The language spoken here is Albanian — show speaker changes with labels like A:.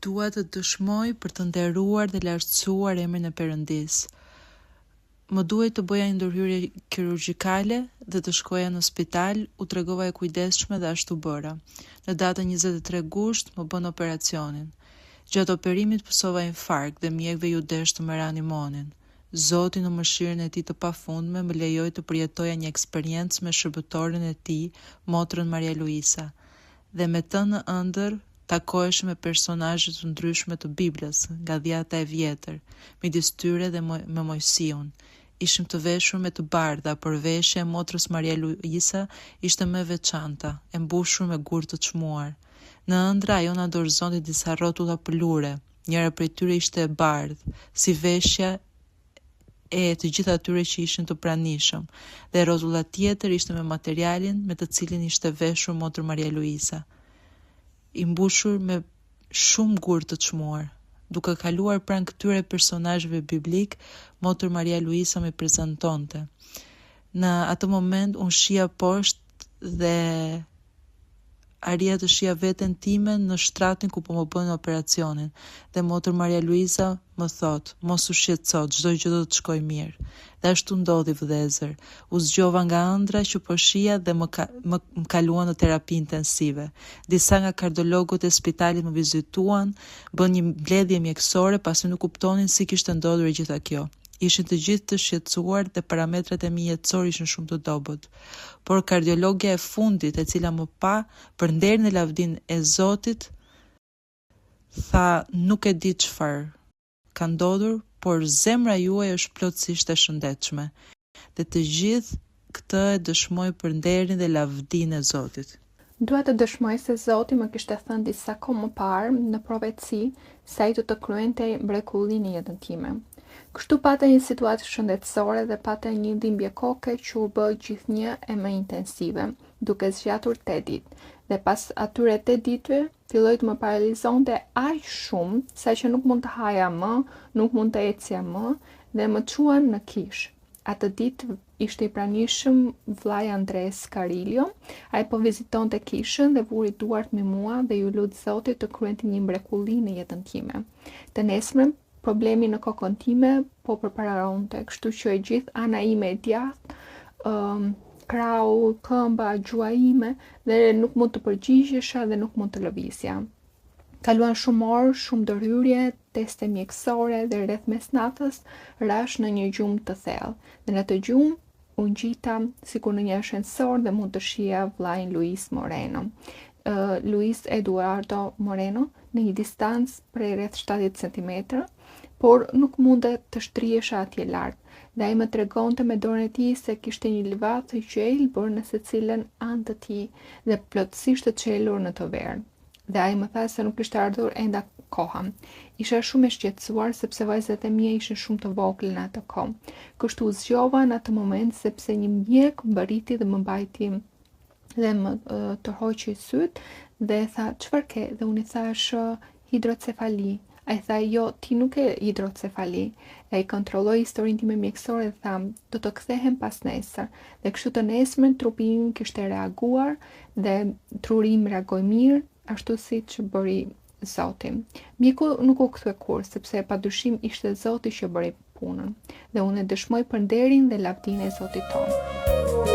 A: Dua të dëshmoj për të nderuar dhe lartësuar emrin e Perëndisë. Më duhej të bëja një ndërhyrje kirurgjikale dhe të shkoja në spital, u tregova e kujdesshme dhe ashtu bëra. Në datën 23 gusht më bën operacionin. Gjatë operimit pësova infarkt dhe mjekëve ju desh të më reanimonin. Zoti në mëshirën e tij të pafundme më lejoi të përjetoja një eksperiencë me shërbëtoren e tij, motrën Maria Luisa. Dhe me të në ëndër takohesha me personazhe të ndryshme të Biblës, nga Dhjata e Vjetër, midis tyre dhe me Mojsiun. Ishim të veshur me të bardha, por veshja e motrës Maria Luisa ishte më e veçanta, e mbushur me gur të çmuar. Në ëndra ajo na dorëzonte disa rrotulla pëlure. Njëra prej tyre ishte e bardhë, si veshja e të gjitha atyre që ishin të pranishëm, dhe rrotulla tjetër ishte me materialin me të cilin ishte veshur motër Maria Luisa, i mbushur me shumë gur të çmuar. Duke kaluar pranë këtyre personazheve biblik, motër Maria Luisa më prezantonte. Në atë moment unë shija poshtë dhe arrija të shija veten time në shtratin ku po më bën operacionin, dhe motër Maria Luisa më thot, mos u shqetëso, çdo gjë do të shkojë mirë. Dhe ashtu ndodhi, vëllezër. U zgjova nga ëndra që po shija dhe më kaluan në terapi intensive. Disa nga kardiologët e spitalit më vizituan, bën një mbledhje mjekësore pasi nuk kuptonin si kishte ndodhur e gjitha kjo. Ishin të gjithë të shqetësuar dhe parametrat e mi jetësor ishin shumë të dobët. Por kardiologja e fundit, e cila më pa për nderin e lavdinë e Zotit, tha, nuk e di çfarë ka ndodhur, por zemra juaj është plotësisht e shëndetshme. Dhe të gjithë këtë e dëshmoj për nderin dhe lavdinë e Zotit.
B: Dua të dëshmoj se Zoti më kishte thënë disa kohë më parë në profeci se ai do të kryente mrekullinë në jetën time. Kështu pata një situatë shëndetësore dhe pata një dhimbje koke që u bë gjithnjë e më intensive, duke zgjatur 8 ditë. Dhe pas atyre 8 ditëve, filloi të më paralizonte aq shumë, saqë nuk mund të haja më, nuk mund të ecja më, dhe më çuan në kish. Atë ditë ishte i pranishëm vllai Andres Carillo, ai po vizitonte kishën dhe vuri duart me mua dhe ju lut Zotit të kryente një mrekulli në jetën time. Të nesërmen problemi në kokën time po përpararonte, kështu që e gjithë ana ime e djathtë, krau, këmba, gjua ime, dhe nuk mund të përgjigjesha dhe nuk mund të lëvizja. Kaluan shumë orë, shumë ndërhyrje, teste mjekësore dhe rreth mesnatës rash në një gjumë të thellë. Dhe në të gjumë unë gjita sikur në një ashensor dhe mund të shija vllain Luis Moreno. Luis Eduardo Moreno në një distancë prej rreth 70 cm, por nuk mundet të shtrihesha atje lart. Dhe ai më tregonte me dorën e tij se kishte një livat të gjelë bërë në secilën anë të tij dhe plotësisht të çelur në të verë. Dhe ai më tha se nuk kishte ardhur enda koha. Isha shumë e shqetësuar sepse vajzat e mia ishin shumë të vogla në atë kohë. Kështu zgjova në atë moment sepse një mjek mbërriti dhe më mbajti dhe më tërhoqi syt dhe tha, çfarë ke? Dhe unë i thash hidrocefali. Ai tha, jo, ti nuk e hidrocefali. Ai kontrolloi historinë time mjekësore dhe tha, do të kthehem pas nesër. Dhe kështu të nesërmen trupi im kishte reaguar dhe truri im reagoi mirë, ashtu siç bëri Zoti. Mjeku nuk u kthye kurrë, sepse padyshim ishte Zoti që bëri punën. Dhe unë dëshmoj për nderin dhe lavdinë e Zotit tonë.